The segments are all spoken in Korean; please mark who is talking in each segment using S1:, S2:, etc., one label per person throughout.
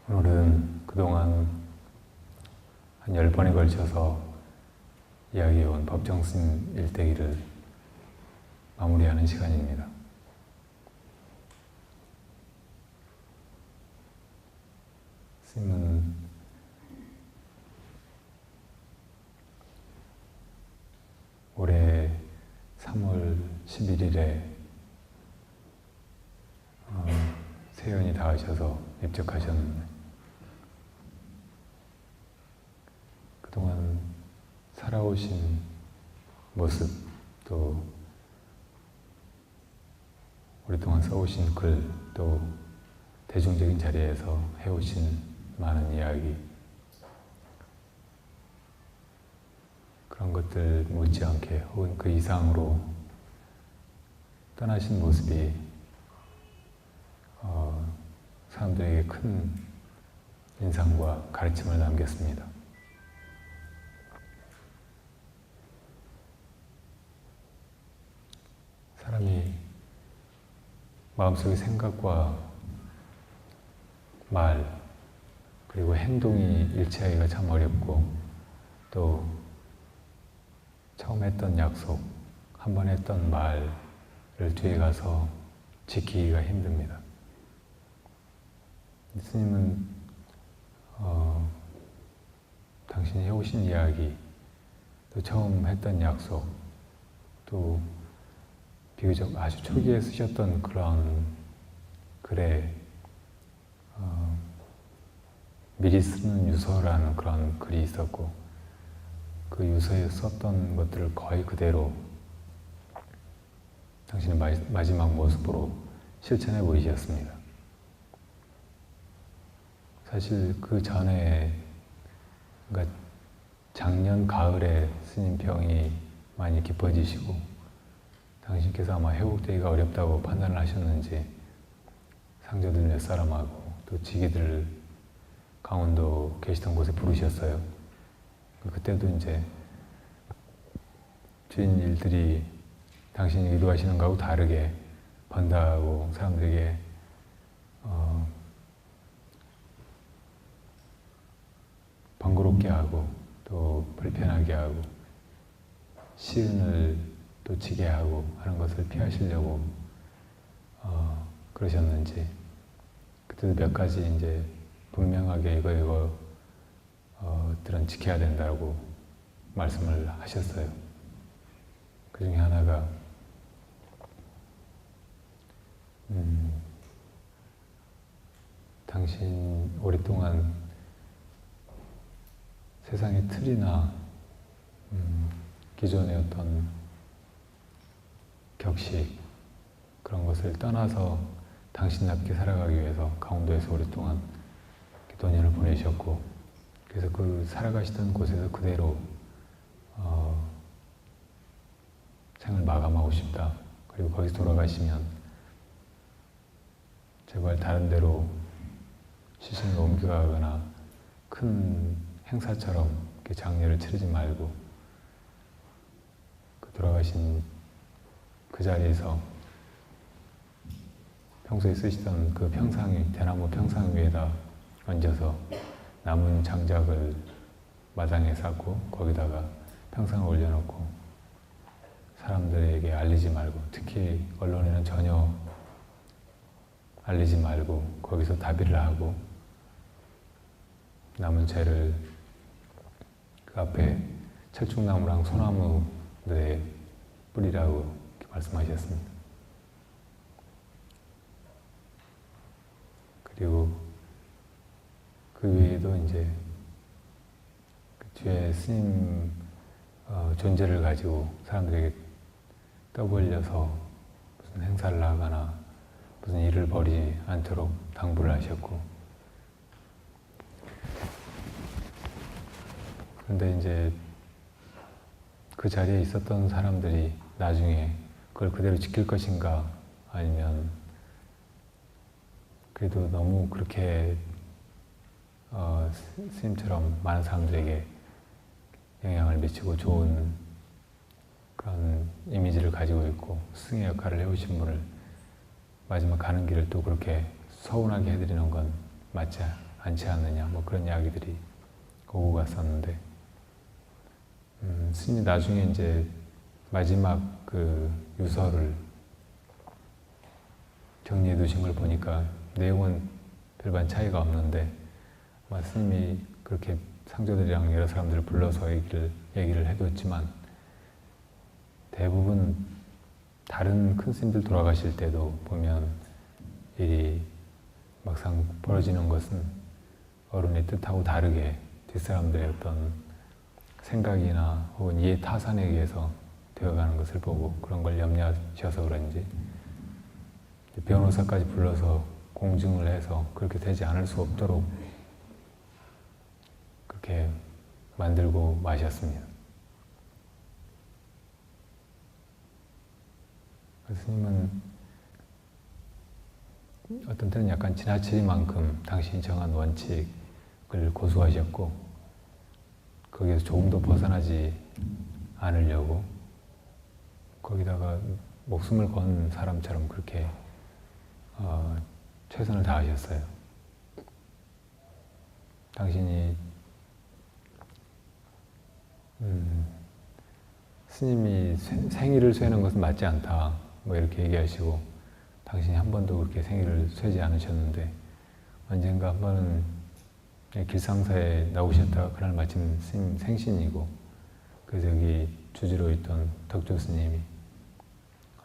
S1: 오늘은 그동안 한 10번에 걸쳐서 이야기해온 법정스님 일대기를 마무리하는 시간입니다. 스님은 올해 3월 11일에 세연이 닿으셔서 입적하셨는데 그동안 살아오신 모습, 또 오랫동안 써오신 글, 또 대중적인 자리에서 해오신 많은 이야기, 그런 것들 못지않게 혹은 그 이상으로 떠나신 모습이 사람들에게 큰 인상과 가르침을 남겼습니다. 사람이 마음속의 생각과 말, 그리고 행동이 일치하기가 참 어렵고, 또 처음 했던 약속, 한 번 했던 말을 뒤에 가서 지키기가 힘듭니다. 스님은 당신이 해오신 이야기, 또 처음 했던 약속, 또 비교적 아주 초기에 쓰셨던 그런 글에 미리 쓰는 유서라는 그런 글이 있었고, 그 유서에 썼던 것들을 거의 그대로 당신의 마지막 모습으로 실천해 보이셨습니다. 사실 그 전에, 그러니까 작년 가을에 스님 병이 많이 깊어지시고 당신께서 아마 회복되기가 어렵다고 판단을 하셨는지 상조들 몇 사람하고 또 지기들 강원도 계시던 곳에 부르셨어요. 그때도 이제 주인 일들이 당신이 의도하시는 거하고 다르게 번다고 사람들에게 번거롭게 하고 또 불편하게 하고 시은을 또 지게 하고 하는 것을 피하시려고 그러셨는지, 그때도 몇 가지 이제 분명하게 이거들은 지켜야 된다고 말씀을 하셨어요. 그 중에 하나가 당신 오랫동안 세상의 틀이나 기존의 어떤 격식, 그런 것을 떠나서 당신답게 살아가기 위해서 강원도에서 오랫동안 도년을 보내셨고, 그래서 그 살아가시던 곳에서 그대로 생을 마감하고 싶다. 그리고 거기서 돌아가시면 제발 다른 데로 시신을 옮겨가거나 큰 행사처럼 이렇게 장례를 치르지 말고 그 돌아가신 그 자리에서 평소에 쓰시던 그 평상, 대나무 평상 위에다 얹어서 남은 장작을 마당에 쌓고 거기다가 평상을 올려놓고 사람들에게 알리지 말고, 특히 언론에는 전혀 알리지 말고 거기서 다비를 하고 남은 채를 그 앞에 철쭉나무랑 소나무들에 뿌리라고 말씀하셨습니다. 그리고 그 외에도 이제 그 뒤에 스님 존재를 가지고 사람들에게 떠벌려서 무슨 행사를 하거나 무슨 일을 벌이지 않도록 당부를 하셨고, 그런데 이제 그 자리에 있었던 사람들이 나중에 그걸 그대로 지킬 것인가, 아니면 그래도 너무 그렇게 스님처럼 많은 사람들에게 영향을 미치고 좋은 그런 이미지를 가지고 있고 스승의 역할을 해오신 분을 마지막 가는 길을 또 그렇게 서운하게 해드리는 건 맞지 않지 않느냐, 뭐 그런 이야기들이 오고 갔었는데, 스님이 나중에 이제 마지막 그 유서를 정리해 두신 걸 보니까 내용은 별반 차이가 없는데, 아마 스님이 그렇게 상조들이랑 여러 사람들을 불러서 얘기를 해뒀지만, 대부분 다른 큰 스님들 돌아가실 때도 보면 일이 막상 벌어지는 것은 어른의 뜻하고 다르게 뒷사람들의 어떤 생각이나 혹은 이해 타산에 의해서 되어가는 것을 보고 그런 걸 염려하셔서 그런지 변호사까지 불러서 공증을 해서 그렇게 되지 않을 수 없도록 그렇게 만들고 마셨습니다. 스님은 어떤 때는 약간 지나치만큼 당신이 정한 원칙을 고수하셨고, 거기에서 조금 더 벗어나지 않으려고 거기다가 목숨을 건 사람처럼 그렇게 최선을 다하셨어요. 당신이 스님이 생일을 쇠는 것은 맞지 않다, 뭐 이렇게 얘기하시고, 당신이 한 번도 그렇게 생일을 쇠지 않으셨는데, 언젠가 한 번은 길상사에 나오셨다가 그날 마침 스님 생신이고, 그래서 여기 주지로 있던 덕조 스님이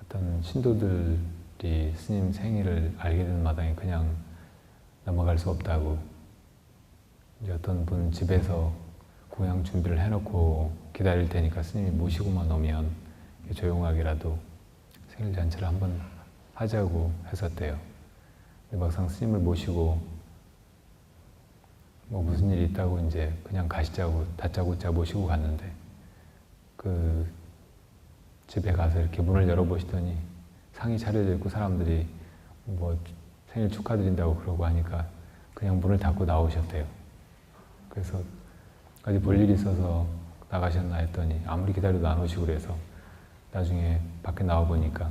S1: 어떤 신도들이 스님 생일을 알게 된 마당에 그냥 넘어갈 수 없다고, 이제 어떤 분 집에서 공양 준비를 해놓고 기다릴 테니까 스님이 모시고만 오면 조용하게라도 생일 잔치를 한번 하자고 했었대요. 근데 막상 스님을 모시고 뭐 무슨 일이 있다고 이제 그냥 가시자고 다짜고짜 모시고 갔는데, 그 집에 가서 이렇게 문을 열어보시더니 상이 차려져 있고 사람들이 뭐 생일 축하드린다고 그러고 하니까 그냥 문을 닫고 나오셨대요. 그래서 어디 볼 일이 있어서 나가셨나 했더니 아무리 기다려도 안 오시고 그래서 나중에 밖에 나와보니까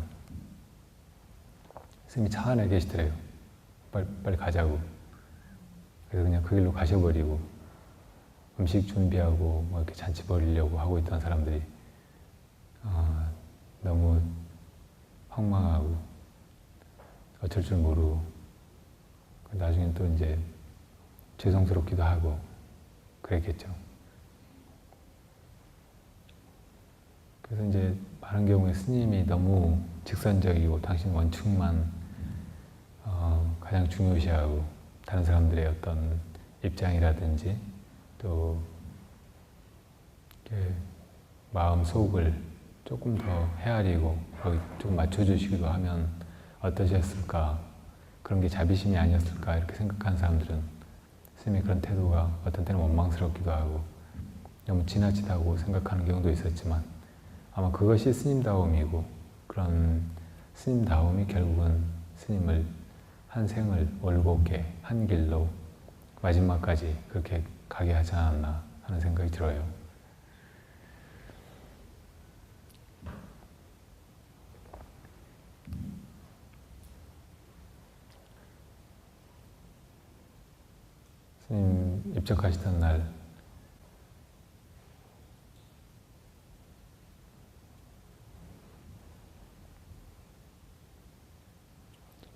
S1: 스님이 차 안에 계시더래요. 빨리 가자고. 그래서 그냥 그 길로 가셔버리고 음식 준비하고 뭐 이렇게 잔치 벌이려고 하고 있던 사람들이 너무 황망하고 어쩔 줄 모르고, 나중엔 또 이제 죄송스럽기도 하고 그랬겠죠. 그래서 이제 많은 경우에 스님이 너무 직선적이고 당신 원칙만 가장 중요시하고 다른 사람들의 어떤 입장이라든지 또 마음 속을 조금 더 헤아리고 거기 좀 맞춰주시기도 하면 어떠셨을까, 그런 게 자비심이 아니었을까 이렇게 생각하는 사람들은 스님의 그런 태도가 어떤 때는 원망스럽기도 하고 너무 지나치다고 생각하는 경우도 있었지만, 아마 그것이 스님다움이고, 그런 스님다움이 결국은 스님을 한 생을 올곧게 한 길로 마지막까지 그렇게 가게 하지 않았나 하는 생각이 들어요. 스님 입적하시던 날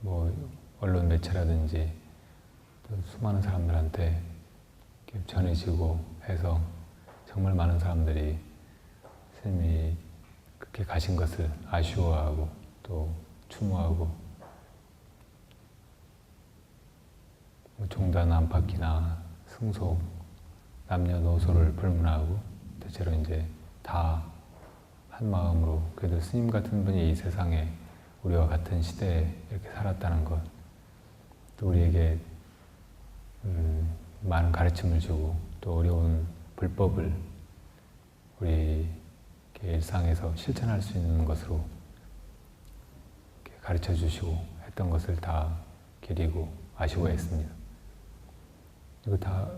S1: 뭐 언론 매체라든지 또 수많은 사람들한테 전해지고 해서 정말 많은 사람들이 스님이 그렇게 가신 것을 아쉬워하고 또 추모하고, 뭐 종단 안팎이나 승속, 남녀노소를 불문하고 대체로 이제 다 한 마음으로 그래도 스님 같은 분이 이 세상에 우리와 같은 시대에 이렇게 살았다는 것, 또 우리에게 많은 가르침을 주고 또 어려운 불법을 우리 일상에서 실천할 수 있는 것으로 가르쳐 주시고 했던 것을 다 기리고 아쉬워했습니다. 이거 다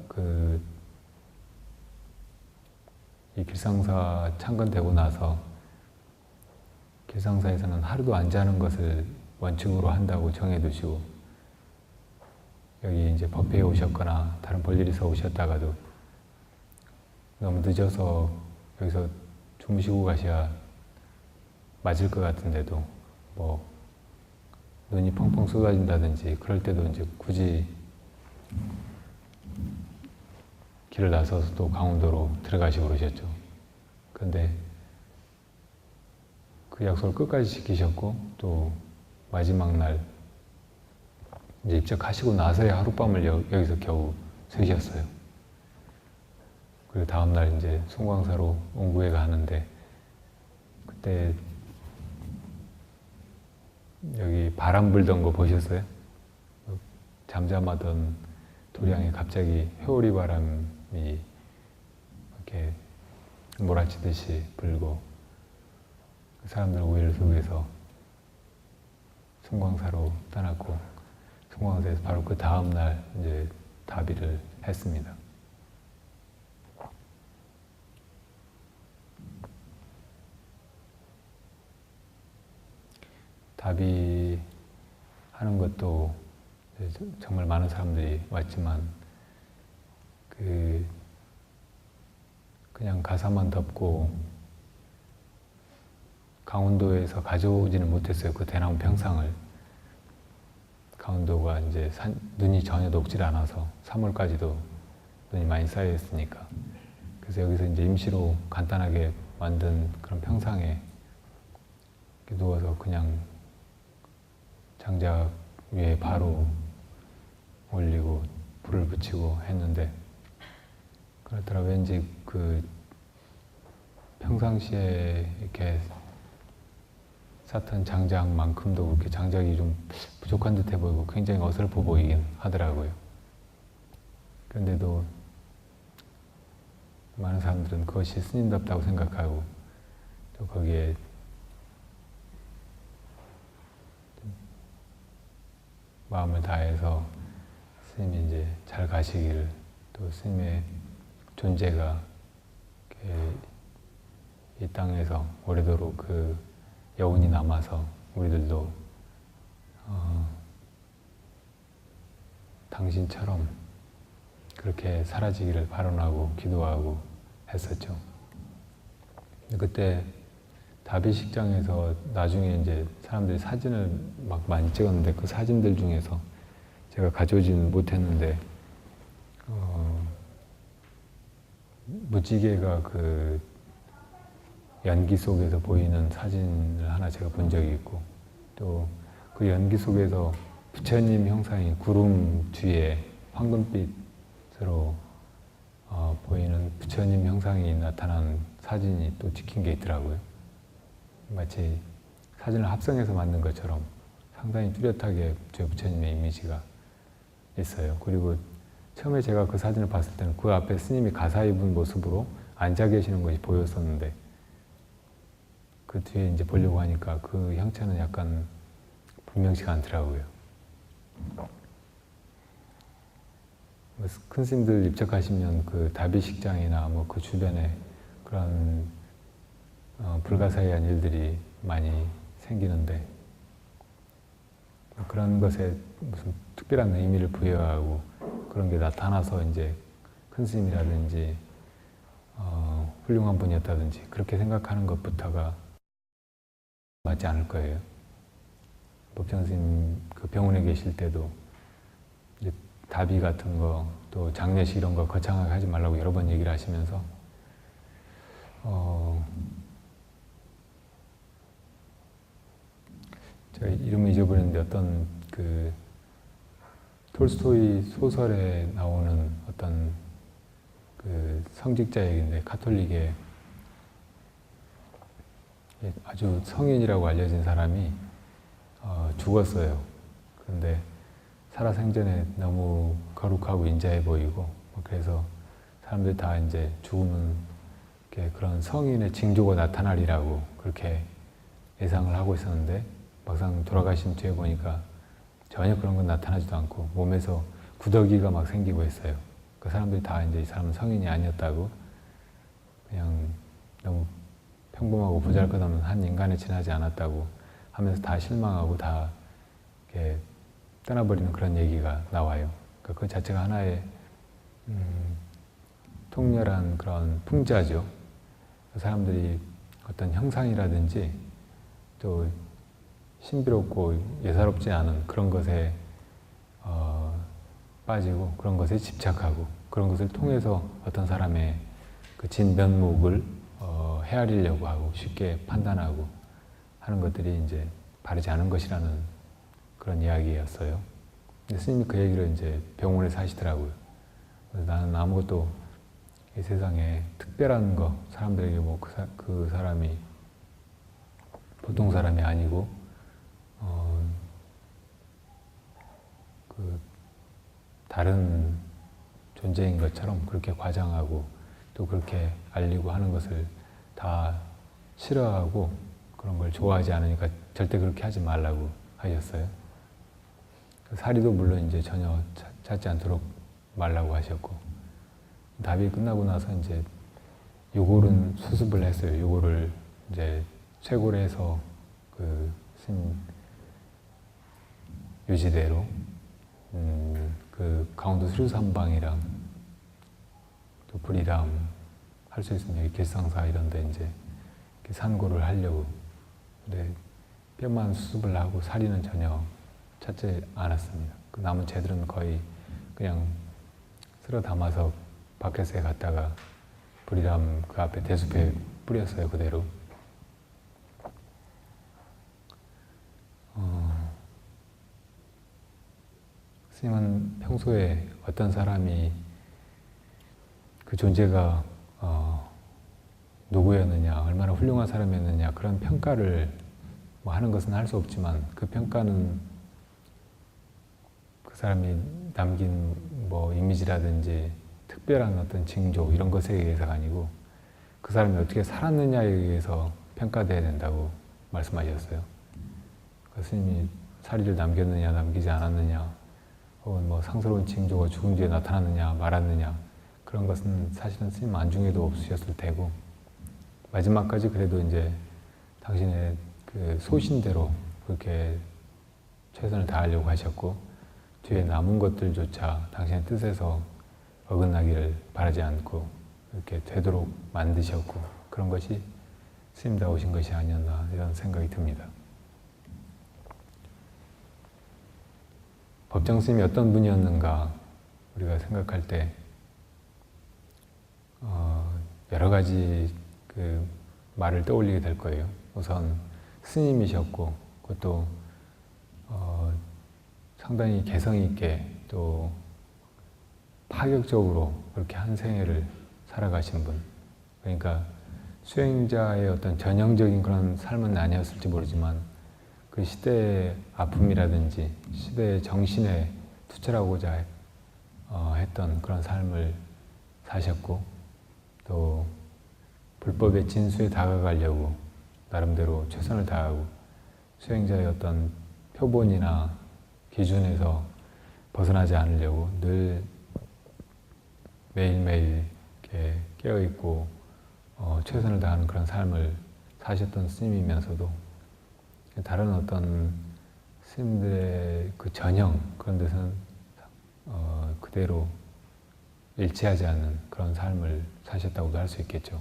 S1: 이 길상사 창건되고 나서 길상사에서는 하루도 안 자는 것을 원칙으로 한다고 정해두시고, 여기 이제 법회에 오셨거나 다른 볼일 있어 오셨다가도 너무 늦어서 여기서 주무시고 가셔야 맞을 것 같은데도 뭐 눈이 펑펑 쏟아진다든지 그럴 때도 이제 굳이 길을 나서서 또 강원도로 들어가시고 그러셨죠. 그런데 그 약속을 끝까지 지키셨고 또 마지막 날 이제 입적하시고 나서야 하룻밤을 여기서 겨우 쉬셨어요. 그리고 다음날 이제 송광사로 옹구에 가는데 그때 여기 바람 불던 거 보셨어요? 잠잠하던 도량에 갑자기 회오리 바람이 이렇게 몰아치듯이 불고 사람들 우일 속에서 송광사로 떠났고 송광사에서 바로 그 다음날 이제 다비를 했습니다. 다비 하는 것도 정말 많은 사람들이 왔지만 그냥 가사만 덮고 강원도에서 가져오지는 못했어요. 그 대나무 평상을. 강원도가 이제 눈이 전혀 녹질 않아서 3월까지도 눈이 많이 쌓여 있으니까. 그래서 여기서 이제 임시로 간단하게 만든 그런 평상에 누워서 그냥 장작 위에 바로 올리고 불을 붙이고 했는데 그렇더라. 왠지 그 평상시에 이렇게 쌓던 장작만큼도 그렇게 장작이 좀 부족한 듯해 보이고 굉장히 어설퍼 보이긴 하더라고요. 그런데도 많은 사람들은 그것이 스님답다고 생각하고 또 거기에 마음을 다해서 스님이 이제 잘 가시기를 또 스님의 존재가 이 땅에서 오래도록 그 여운이 남아서 우리들도 당신처럼 그렇게 사라지기를 바라고 기도하고 했었죠. 그때 다비식장에서 나중에 이제 사람들이 사진을 막 많이 찍었는데 그 사진들 중에서 제가 가져오지는 못했는데 무지개가 그 연기 속에서 보이는 사진을 하나 제가 본 적이 있고 또 그 연기 속에서 부처님 형상이 구름 뒤에 황금빛으로 보이는 부처님 형상이 나타난 사진이 또 찍힌 게 있더라고요. 마치 사진을 합성해서 만든 것처럼 상당히 뚜렷하게 저희 부처님의 이미지가 있어요. 그리고 처음에 제가 그 사진을 봤을 때는 그 앞에 스님이 가사 입은 모습으로 앉아 계시는 것이 보였었는데 그 뒤에 이제 보려고 하니까 그 형체는 약간 분명치가 않더라고요. 큰 스님들 입적하시면 그 다비식장이나 뭐 그 주변에 그런 불가사의한 일들이 많이 생기는데 그런 것에 무슨 특별한 의미를 부여하고 그런 게 나타나서 이제 큰 스님이라든지 훌륭한 분이었다든지 그렇게 생각하는 것부터가 맞지 않을 거예요. 법정 스님 그 병원에 계실 때도 이제 다비 같은 거 또 장례식 이런 거 거창하게 하지 말라고 여러 번 얘기를 하시면서 제가 이름을 잊어버렸는데 어떤 그 톨스토이 소설에 나오는 어떤 그 성직자 얘기인데 카톨릭의 아주 성인이라고 알려진 사람이 죽었어요. 그런데 살아생전에 너무 거룩하고 인자해 보이고 그래서 사람들이 다 이제 죽으면 그런 성인의 징조가 나타나리라고 그렇게 예상을 하고 있었는데 막상 돌아가신 뒤에 보니까 전혀 그런 건 나타나지도 않고 몸에서 구더기가 막 생기고 했어요. 그 사람들이 다 이제 이 사람은 성인이 아니었다고 그냥 너무 평범하고 보잘것없는 한 인간에 지나지 않았다고 하면서 다 실망하고 다 이렇게 떠나버리는 그런 얘기가 나와요. 그 자체가 하나의 통렬한 그런 풍자죠. 사람들이 어떤 형상이라든지 또 신비롭고 예사롭지 않은 그런 것에 빠지고 그런 것에 집착하고 그런 것을 통해서 어떤 사람의 그 진면목을 헤아리려고 하고 쉽게 판단하고 하는 것들이 이제 바르지 않은 것이라는 그런 이야기였어요. 근데 스님이 그 얘기를 이제 병원에서 하시더라고요. 그래서 나는 아무것도 이 세상에 특별한 거, 사람들에게 뭐 그 사람이 보통 사람이 아니고, 그 다른 존재인 것처럼 그렇게 과장하고 또 그렇게 알리고 하는 것을 다 싫어하고 그런 걸 좋아하지 않으니까 절대 그렇게 하지 말라고 하셨어요. 사리도 물론 이제 전혀 찾지 않도록 말라고 하셨고, 답이 끝나고 나서 이제 요골은 수습을 했어요. 요거를 이제 쇄골해서 그 스님 유지대로 그 강원도 수류산방이랑 또 불이람 할 수 있으면 여기 길상사 이런 데 이제 산고를 하려고. 근데 뼈만 수습을 하고 사리는 전혀 찾지 않았습니다. 그 남은 재들은 거의 그냥 쓸어 담아서 바켓에 갔다가 불이람 그 앞에 대숲에 뿌렸어요, 그대로. 스님은 평소에 어떤 사람이 그 존재가 누구였느냐, 얼마나 훌륭한 사람이었느냐 그런 평가를 뭐 하는 것은 할 수 없지만 그 평가는 그 사람이 남긴 뭐 이미지라든지 특별한 어떤 징조 이런 것에 의해서가 아니고 그 사람이 어떻게 살았느냐에 의해서 평가돼야 된다고 말씀하셨어요. 그 스님이 사리를 남겼느냐 남기지 않았느냐 혹은 뭐 상스러운 징조가 죽은 뒤에 나타났느냐 말았느냐 그런 것은 사실은 스님 안중에도 없으셨을 테고 마지막까지 그래도 이제 당신의 그 소신대로 그렇게 최선을 다하려고 하셨고 뒤에 남은 것들조차 당신의 뜻에서 어긋나기를 바라지 않고 이렇게 되도록 만드셨고 그런 것이 스님다우신 것이 아니었나 이런 생각이 듭니다. 법정 스님이 어떤 분이었는가 우리가 생각할 때 여러 가지 그 말을 떠올리게 될 거예요. 우선 스님이셨고 그것도 상당히 개성 있게 또 파격적으로 그렇게 한 생애를 살아가신 분. 그러니까 수행자의 어떤 전형적인 그런 삶은 아니었을지 모르지만 그 시대의 아픔이라든지 시대의 정신에 투철하고자 했던 그런 삶을 사셨고 또 불법의 진수에 다가가려고 나름대로 최선을 다하고 수행자의 어떤 표본이나 기준에서 벗어나지 않으려고 늘 매일매일 이렇게 깨어있고 최선을 다하는 그런 삶을 사셨던 스님이면서도 다른 어떤 스님들의 그 전형 그런 데서는 그대로 일치하지 않는 그런 삶을 사셨다고도 할 수 있겠죠.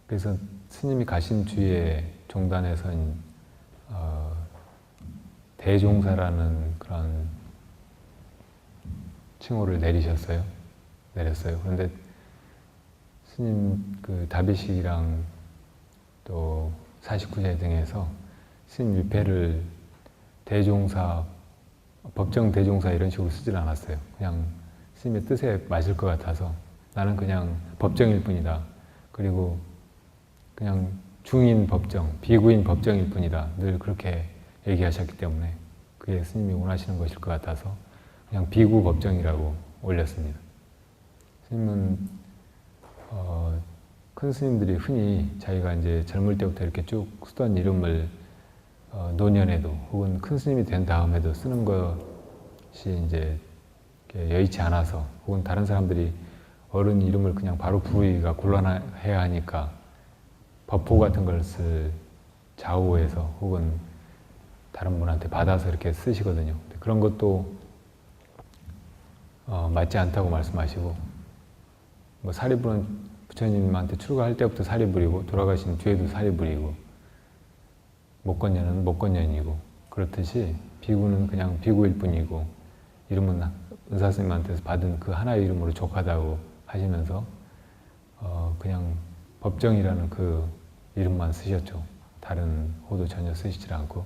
S1: 그래서 스님이 가신 뒤에 종단에선 대종사라는 그런 칭호를 내렸어요. 그런데 스님 그 다비식이랑 또 49제 등에서 스님 일패를 대종사, 법정 대종사 이런 식으로 쓰질 않았어요. 그냥 스님의 뜻에 맞을 것 같아서 나는 그냥 법정일 뿐이다. 그리고 그냥 중인 법정, 비구인 법정일 뿐이다. 늘 그렇게 얘기하셨기 때문에 그게 스님이 원하시는 것일 것 같아서 그냥 비구 법정이라고 올렸습니다. 스님은 큰 스님들이 흔히 자기가 이제 젊을 때부터 이렇게 쭉 쓰던 이름을 노년에도 혹은 큰 스님이 된 다음에도 쓰는 것이 이제 여의치 않아서 혹은 다른 사람들이 어른 이름을 그냥 바로 부르기가 곤란해야 하니까 법호 같은 것을 좌우해서 혹은 다른 분한테 받아서 이렇게 쓰시거든요. 그런 것도 맞지 않다고 말씀하시고, 뭐 사리 부른 부처님한테 출가할 때부터 사리 부리고 돌아가신 뒤에도 사리 부리고, 목건년은 목건년이고, 그렇듯이 비구는 그냥 비구일 뿐이고, 이름은 은사 스님한테서 받은 그 하나의 이름으로 족하다고 하시면서 그냥 법정이라는 그 이름만 쓰셨죠. 다른 호도 전혀 쓰시질 않고.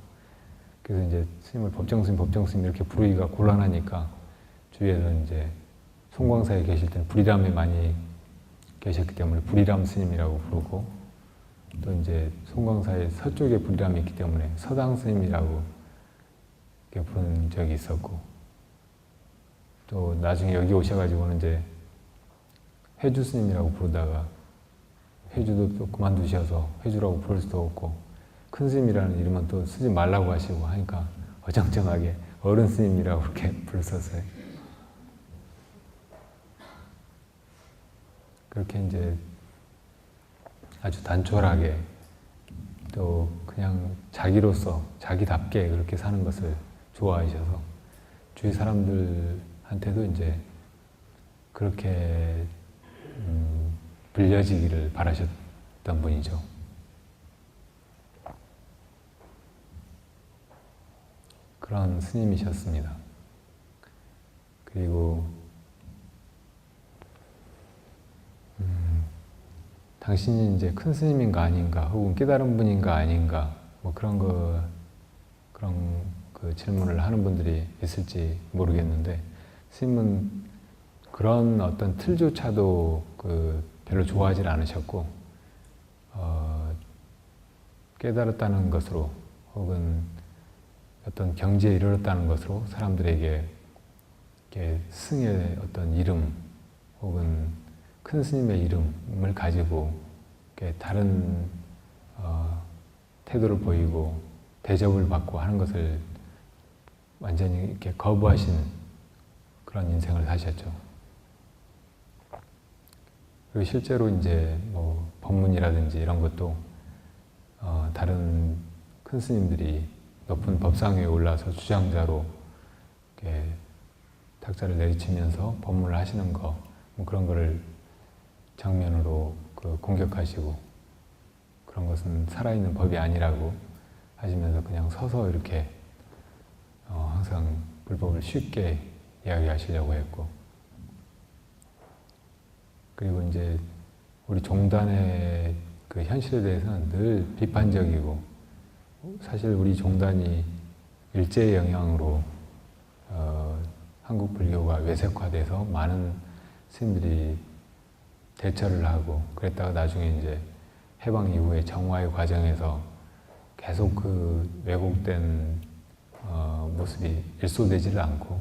S1: 그래서 이제 스님을 법정 스님 이렇게 부르기가 곤란하니까 주위에서 이제 송광사에 계실 때는 불이람에 많이 계셨기 때문에 불이람 스님이라고 부르고, 또 이제 송광사의 서쪽에 불이람이 있기 때문에 서당 스님이라고 이렇게 부른 적이 있었고, 또 나중에 여기 오셔가지고는 이제 회주 스님이라고 부르다가 회주도 또 그만두셔서 회주라고 부를 수도 없고, 큰 스님이라는 이름은 또 쓰지 말라고 하시고 하니까 어정쩡하게 어른 스님이라고 그렇게 불렀었어요. 그렇게 이제 아주 단촐하게 또 그냥 자기로서 자기답게 그렇게 사는 것을 좋아하셔서 주위 사람들한테도 이제 그렇게 불려지기를 바라셨던 분이죠. 그런 스님이셨습니다. 그리고 당신이 이제 큰 스님인가 아닌가, 혹은 깨달은 분인가 아닌가, 뭐 그런 그 질문을 하는 분들이 있을지 모르겠는데, 스님은 그런 어떤 틀조차도 별로 좋아하지 않으셨고, 깨달았다는 것으로 혹은 어떤 경지에 이르렀다는 것으로 사람들에게 승의 어떤 이름 혹은 큰 스님의 이름을 가지고 다른 태도를 보이고 대접을 받고 하는 것을 완전히 이렇게 거부하신 그런 인생을 사셨죠. 그리고 실제로 이제 뭐 법문이라든지 이런 것도 다른 큰 스님들이 높은 법상에 올라서 주장자로 이렇게 탁자를 내리치면서 법문을 하시는 거, 뭐 그런 거를 정면으로 공격하시고, 그런 것은 살아있는 법이 아니라고 하시면서 그냥 서서 이렇게 항상 불법을 쉽게 이야기하시려고 했고, 그리고 이제 우리 종단의 그 현실에 대해서는 늘 비판적이고, 사실 우리 종단이 일제의 영향으로 한국 불교가 외색화돼서 많은 스님들이 대처를 하고, 그랬다가 나중에 이제 해방 이후에 정화의 과정에서 계속 그 왜곡된 모습이 일소되지를 않고,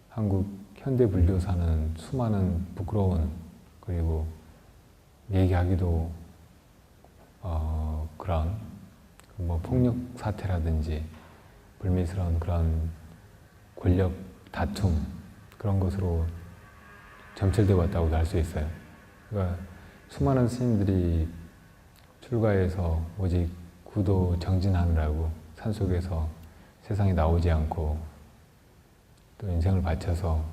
S1: 한국 현대 불교사는 수많은 부끄러운, 그리고 얘기하기도 그런 뭐 폭력 사태라든지 불미스러운 그런 권력 다툼, 그런 것으로 점철되어 왔다고도 할 수 있어요. 그러니까 수많은 스님들이 출가해서 오직 구도 정진하느라고 산속에서 세상에 나오지 않고 또 인생을 바쳐서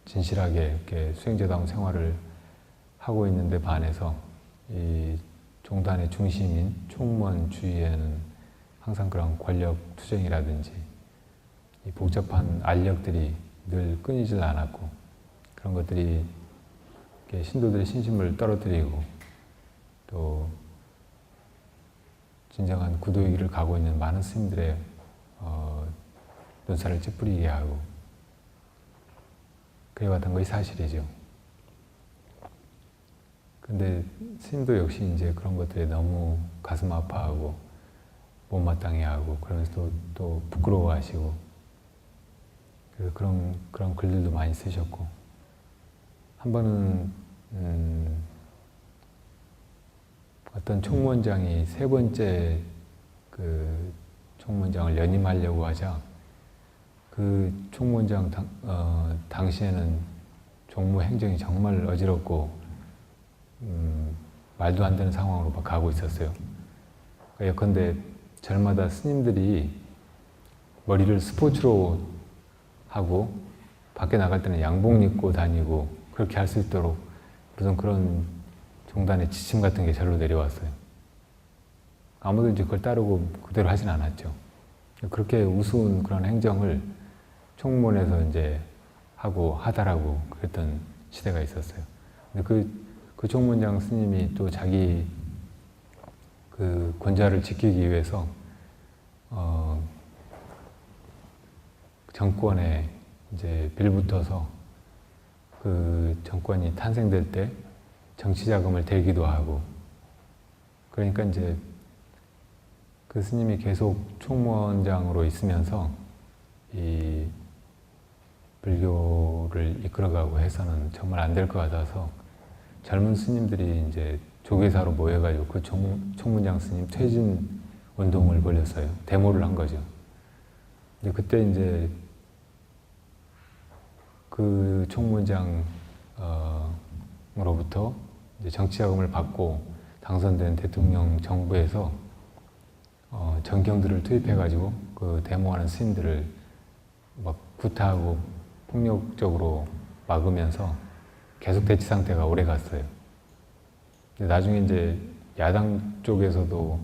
S1: 진실하게 이렇게 수행자다운 생활을 하고 있는데 반해서 이 종단의 중심인 총무원 주위에는 항상 그런 권력 투쟁이라든지 이 복잡한 알력들이 늘 끊이질 않았고, 그런 것들이 신도들의 신심을 떨어뜨리고 또 진정한 구도의 길을 가고 있는 많은 스님들의 눈살을 찌푸리게 하고 그래왔던 것이 사실이죠. 근데 스님도 역시 이제 그런 것들에 너무 가슴 아파하고 못마땅해하고 그러면서 또 부끄러워하시고, 그래서 그런 글들도 많이 쓰셨고, 한 번은 어떤 총무원장이 세 번째 그 총무원장을 연임하려고 하자, 그 총무원장 당시에는 종무 행정이 정말 어지럽고 말도 안 되는 상황으로 막 가고 있었어요. 예컨대 절마다 스님들이 머리를 스포츠로 하고 밖에 나갈 때는 양복 입고 다니고 그렇게 할 수 있도록 무슨 그런 종단의 지침 같은 게 절로 내려왔어요. 아무도 이제 그걸 따르고 그대로 하진 않았죠. 그렇게 우스운 그런 행정을 총무원에서 이제 하고 하다라고 그랬던 시대가 있었어요. 근데 그 총무원장 스님이 또 자기 그 권좌를 지키기 위해서 정권에 이제 빌붙어서 그 정권이 탄생될 때 정치 자금을 대기도 하고, 그러니까 이제 그 스님이 계속 총무원장으로 있으면서 이 불교를 이끌어가고 해서는 정말 안 될 것 같아서 젊은 스님들이 이제 조계사로 모여가지고 그 총무원장 스님 퇴진 운동을 벌였어요. 데모를 한 거죠. 근데 그때 이제 그 총무원장으로부터 이제 정치자금을 받고 당선된 대통령 정부에서 전경들을 투입해가지고 그 데모하는 스님들을 막 구타하고 폭력적으로 막으면서 계속 대치 상태가 오래 갔어요. 근데 나중에 이제 야당 쪽에서도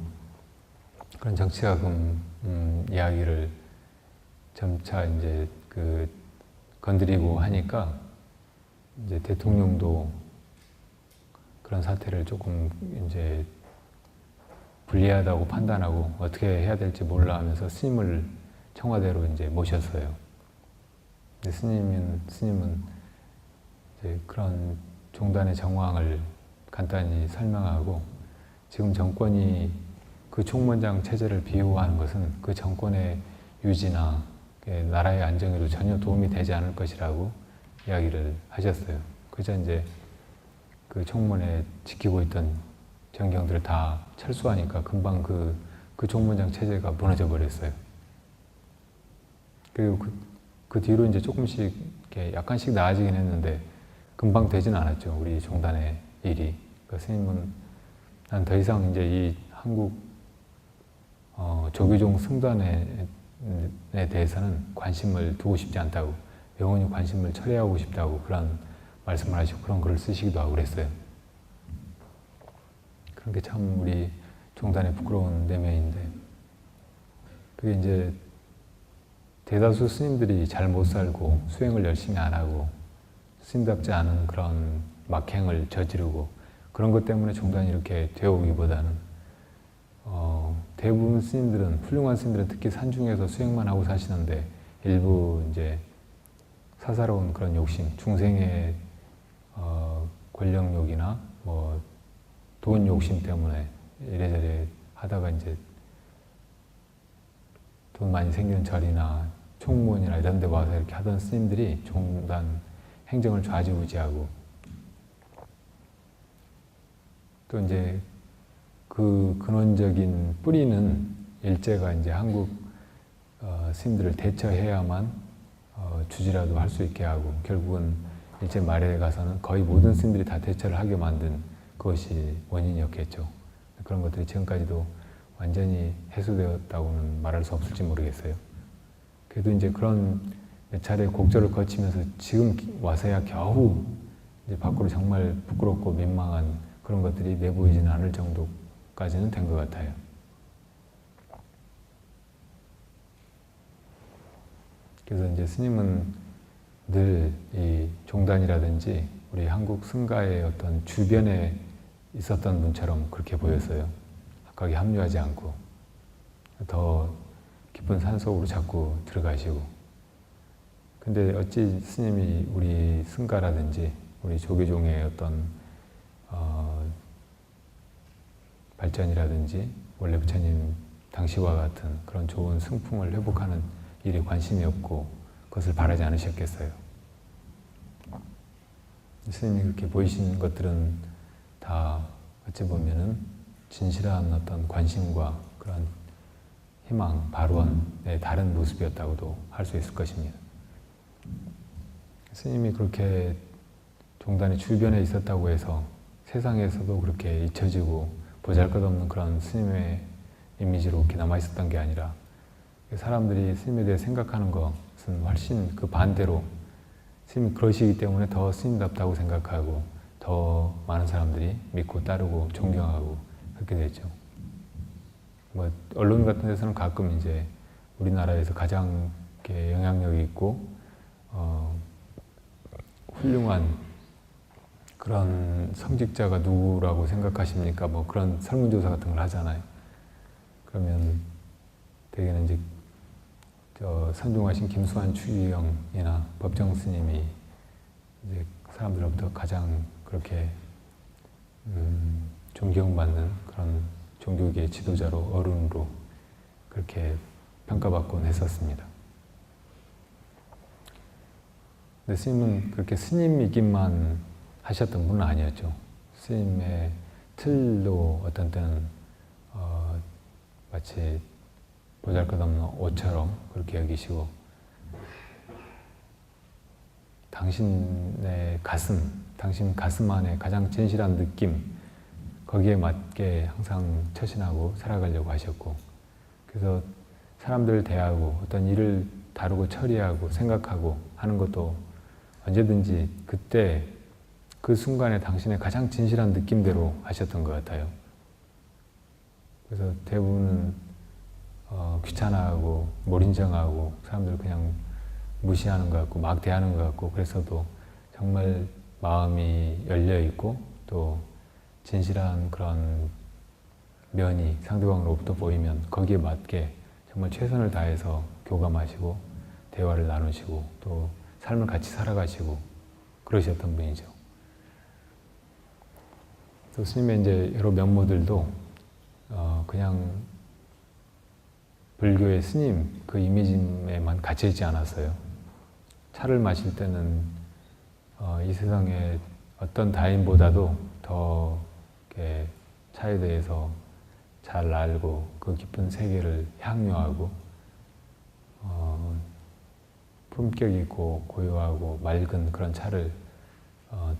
S1: 그런 정치자금 이야기를 점차 이제 건드리고 하니까 이제 대통령도 그런 사태를 조금 이제 불리하다고 판단하고 어떻게 해야 될지 몰라 하면서 스님을 청와대로 이제 모셨어요. 근데 스님은 이제 그런 종단의 정황을 간단히 설명하고, 지금 정권이 그 총무원장 체제를 비호하는 것은 그 정권의 유지나 나라의 안정에도 전혀 도움이 되지 않을 것이라고 이야기를 하셨어요. 그래서 이제 그 총무원에 지키고 있던 정경들을 다 철수하니까 금방 그 총무원장 체제가 무너져 버렸어요. 그리고 그 뒤로 이제 조금씩 이렇게 약간씩 나아지긴 했는데 금방 되진 않았죠. 우리 종단의 일이. 그 스님은 난 더 이상 이제 이 한국 조교종 승단에 대해서는 관심을 두고 싶지 않다고, 영원히 관심을 철회하고 싶다고 그런 말씀을 하시고 그런 글을 쓰시기도 하고 그랬어요. 그런 게 참 우리 종단의 부끄러운 내면인데, 그게 이제 대다수 스님들이 잘 못 살고 수행을 열심히 안 하고 스님답지 않은 그런 막행을 저지르고 그런 것 때문에 종단이 이렇게 되어오기보다는 대부분 스님들은, 훌륭한 스님들은 특히 산중에서 수행만 하고 사시는데 일부 이제 사사로운 그런 욕심, 중생의 권력욕이나 뭐 돈 욕심 때문에 이래저래 하다가 이제 돈 많이 생기는 절이나 총무원이나 이런 데 와서 이렇게 하던 스님들이 종단 행정을 좌지우지하고, 또 이제 그 근원적인 뿌리는 일제가 이제 한국 스님들을 대처해야만 주지라도 할 수 있게 하고, 결국은 일제 말에 가서는 거의 모든 스님들이 다 대처를 하게 만든 그것이 원인이었겠죠. 그런 것들이 지금까지도 완전히 해소되었다고는 말할 수 없을지 모르겠어요. 그래도 이제 그런 몇 차례 곡절을 거치면서 지금 와서야 겨우 이제 밖으로 정말 부끄럽고 민망한 그런 것들이 내보이지는 않을 정도까지는 된 것 같아요. 그래서 이제 스님은 늘 이 종단이라든지 우리 한국 승가의 어떤 주변에 있었던 분처럼 그렇게 보였어요. 거기 합류하지 않고 더 깊은 산속으로 자꾸 들어가시고. 근데 어찌 스님이 우리 승가라든지 우리 조계종의 어떤 발전이라든지 원래 부처님 당시와 같은 그런 좋은 승풍을 회복하는 일에 관심이 없고 그것을 바라지 않으셨겠어요. 스님이 그렇게 보이신 것들은 다 어찌 보면은 진실한 어떤 관심과 그런 희망, 발원의 다른 모습이었다고도 할 수 있을 것입니다. 스님이 그렇게 종단의 주변에 있었다고 해서 세상에서도 그렇게 잊혀지고 보잘것없는 그런 스님의 이미지로 이렇게 남아있었던 게 아니라 사람들이 스님에 대해 생각하는 것은 훨씬 그 반대로 스님이 그러시기 때문에 더 스님답다고 생각하고 더 많은 사람들이 믿고 따르고 존경하고 그렇게 됐죠. 뭐 언론 같은 데서는 가끔 이제 우리나라에서 가장 이렇게 영향력이 있고 훌륭한 그런 성직자가 누구라고 생각하십니까? 뭐 그런 설문조사 같은 걸 하잖아요. 그러면 대개는 이제 선종하신 김수환 추기경이나 법정 스님이 이제 사람들로부터 가장 그렇게 존경받는 그런 종교계의 지도자로 어른으로 그렇게 평가받곤 했었습니다. 근데 스님은 그렇게 스님이기만 하셨던 분은 아니었죠. 스님의 틀도 어떤 때는 마치 보잘것없는 옷처럼 그렇게 여기시고 당신의 가슴, 당신 가슴 안에 가장 진실한 느낌 거기에 맞게 항상 처신하고 살아가려고 하셨고 그래서 사람들을 대하고 어떤 일을 다루고 처리하고 생각하고 하는 것도 언제든지 그때 그 순간에 당신의 가장 진실한 느낌대로 하셨던 것 같아요. 그래서 대부분은 귀찮아하고 몰인정하고 사람들 그냥 무시하는 것 같고 막 대하는 것 같고 그랬어도 정말 마음이 열려있고 또 진실한 그런 면이 상대방으로부터 보이면 거기에 맞게 정말 최선을 다해서 교감하시고 대화를 나누시고 또 삶을 같이 살아가시고 그러셨던 분이죠. 또 스님의 이제 여러 면모들도 그냥 불교의 스님 그 이미지에만 갇혀있지 않았어요. 차를 마실 때는 이 세상의 어떤 다인보다도 더 이렇게 차에 대해서 잘 알고 그 깊은 세계를 향유하고 품격 있고 고요하고 맑은 그런 차를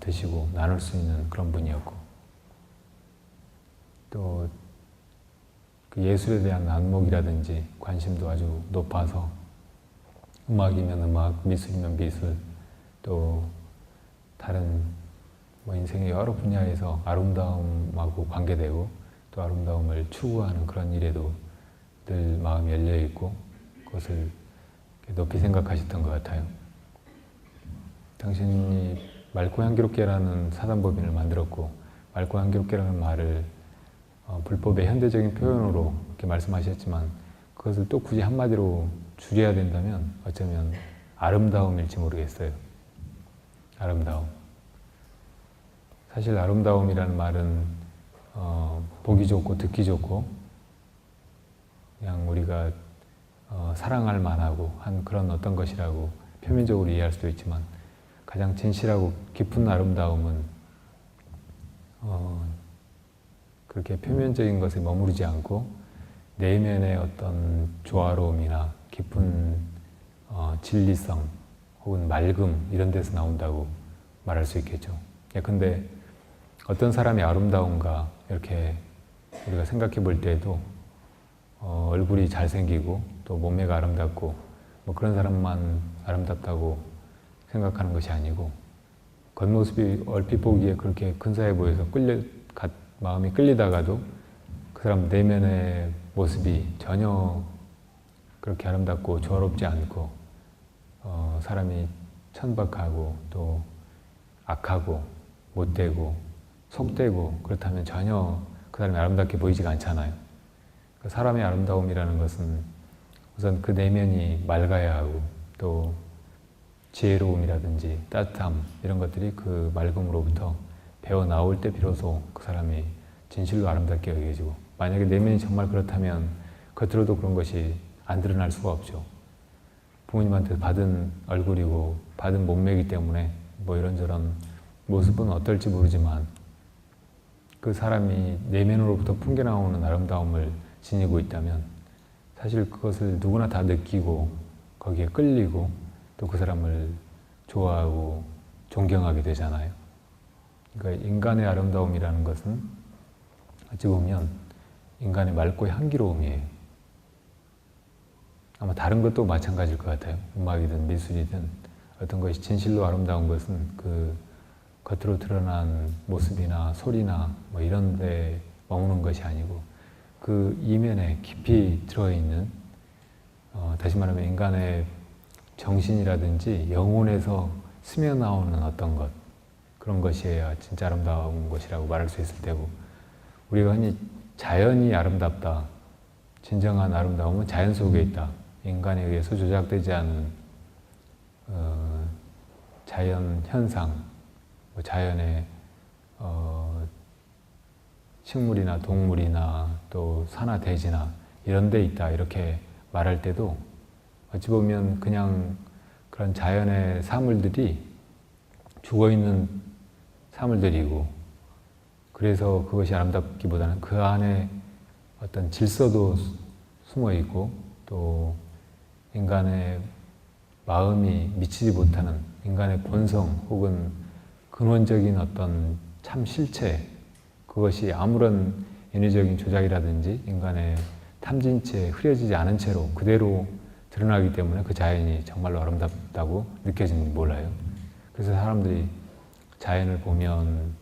S1: 드시고 나눌 수 있는 그런 분이었고 또 그 예술에 대한 안목이라든지 관심도 아주 높아서 음악이면 음악, 미술이면 미술 또 다른 뭐 인생의 여러 분야에서 아름다움하고 관계되고 또 아름다움을 추구하는 그런 일에도 늘 마음이 열려있고 그것을 높이 생각하셨던 것 같아요. 당신이 맑고 향기롭게라는 사단법인을 만들었고 맑고 향기롭게라는 말을 불법의 현대적인 표현으로 이렇게 말씀하셨지만 그것을 또 굳이 한마디로 줄여야 된다면 어쩌면 아름다움일지 모르겠어요. 아름다움. 사실 아름다움이라는 말은 보기 좋고 듣기 좋고 그냥 우리가 사랑할 만하고 한 그런 어떤 것이라고 표면적으로 이해할 수도 있지만 가장 진실하고 깊은 아름다움은 그렇게 표면적인 것에 머무르지 않고 내면의 어떤 조화로움이나 깊은 진리성 혹은 맑음 이런 데서 나온다고 말할 수 있겠죠. 예컨대 어떤 사람이 아름다운가 이렇게 우리가 생각해 볼 때에도 얼굴이 잘생기고 또 몸매가 아름답고 뭐 그런 사람만 아름답다고 생각하는 것이 아니고 겉모습이 얼핏 보기에 그렇게 근사해 보여서 마음이 끌리다가도 그 사람 내면의 모습이 전혀 그렇게 아름답고 조화롭지 않고 사람이 천박하고 또 악하고 못되고 속되고 그렇다면 전혀 그 사람이 아름답게 보이지가 않잖아요. 사람의 아름다움이라는 것은 우선 그 내면이 맑아야 하고 또 지혜로움이라든지 따뜻함 이런 것들이 그 맑음으로부터 배어 나올 때 비로소 그 사람이 진실로 아름답게 여겨지고 만약에 내면이 정말 그렇다면 겉으로도 그런 것이 안 드러날 수가 없죠. 부모님한테 받은 얼굴이고 받은 몸매이기 때문에 뭐 이런저런 모습은 어떨지 모르지만 그 사람이 내면으로부터 풍겨나오는 아름다움을 지니고 있다면 사실 그것을 누구나 다 느끼고 거기에 끌리고 또 그 사람을 좋아하고 존경하게 되잖아요. 그러니까 인간의 아름다움이라는 것은 어찌 보면 인간의 맑고 향기로움이에요. 아마 다른 것도 마찬가지일 것 같아요. 음악이든 미술이든 어떤 것이 진실로 아름다운 것은 그 겉으로 드러난 모습이나 소리나 뭐 이런 데 머무는 것이 아니고 그 이면에 깊이 들어있는 다시 말하면 인간의 정신이라든지 영혼에서 스며나오는 어떤 것, 그런 것이어야 진짜 아름다운 것이라고 말할 수 있을 테고, 우리가 흔히 자연이 아름답다, 진정한 아름다움은 자연 속에 있다, 인간에 의해서 조작되지 않은 자연 현상, 뭐 자연의 식물이나 동물이나 또 산화 대지나 이런 데 있다, 이렇게 말할 때도 어찌 보면 그냥 그런 자연의 사물들이 죽어있는 사물들이고, 그래서 그것이 아름답기보다는 그 안에 어떤 질서도 숨어있고 또 인간의 마음이 미치지 못하는 인간의 본성 혹은 근원적인 어떤 참 실체, 그것이 아무런 인위적인 조작이라든지 인간의 탐진치에 흐려지지 않은 채로 그대로 드러나기 때문에 그 자연이 정말로 아름답다고 느껴지는지 몰라요. 그래서 사람들이 자연을 보면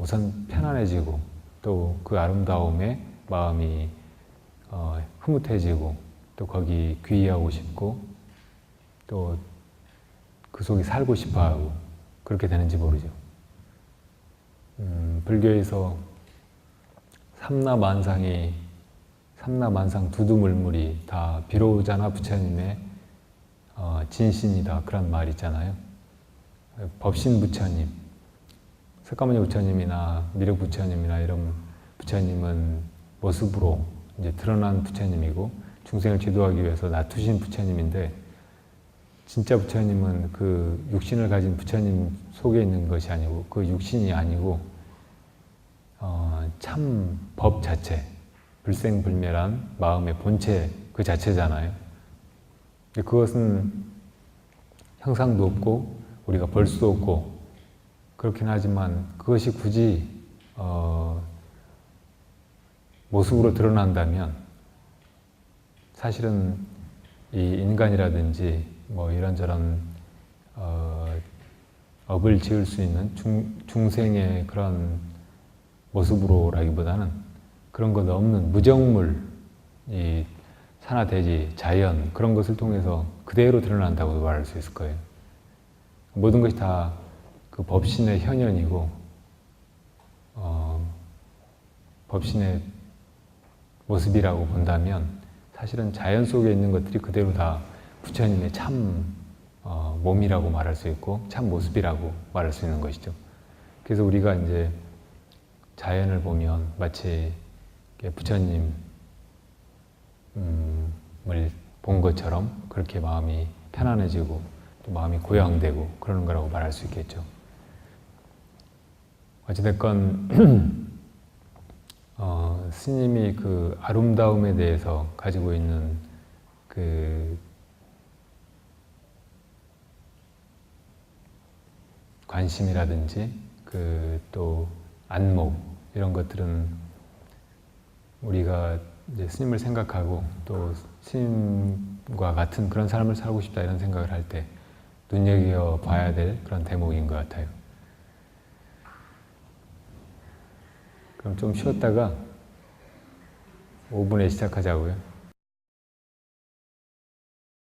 S1: 우선 편안해지고 또 그 아름다움에 마음이 흐뭇해지고 또 거기 귀의하고 싶고 또 그 속에 살고 싶어하고 그렇게 되는지 모르죠. 불교에서 삼라만상 두두물물이 다 비로자나 부처님의 진신이다, 그런 말 있잖아요. 법신 부처님, 석가모니 부처님이나 미륵 부처님이나 이런 부처님은 모습으로 이제 드러난 부처님이고 중생을 지도하기 위해서 낮추신 부처님인데, 진짜 부처님은 그 육신을 가진 부처님 속에 있는 것이 아니고 그 육신이 아니고 참 법 자체, 불생불멸한 마음의 본체 그 자체잖아요. 근데 그것은 형상도 없고 우리가 볼 수도 없고 그렇긴 하지만 그것이 굳이 모습으로 드러난다면 사실은 이 인간이라든지 뭐 이런저런 업을 지을 수 있는 중생의 그런 모습으로라기보다는 그런 것 없는 무정물, 이 산화대지, 자연, 그런 것을 통해서 그대로 드러난다고 말할 수 있을 거예요. 모든 것이 다 그 법신의 현현이고 법신의 모습이라고 본다면 사실은 자연 속에 있는 것들이 그대로 다 부처님의 참 몸이라고 말할 수 있고 참 모습이라고 말할 수 있는 것이죠. 그래서 우리가 이제 자연을 보면 마치 부처님을 본 것처럼 그렇게 마음이 편안해지고 또 마음이 고양되고 그러는 거라고 말할 수 있겠죠. 어찌됐건 스님이 그 아름다움에 대해서 가지고 있는 그 관심이라든지 그 또 안목 이런 것들은 우리가 이제 스님을 생각하고 또 스님과 같은 그런 삶을 살고 싶다 이런 생각을 할 때 눈여겨 봐야 될 그런 대목인 것 같아요. 그럼 좀 쉬었다가 5분에 시작하자고요.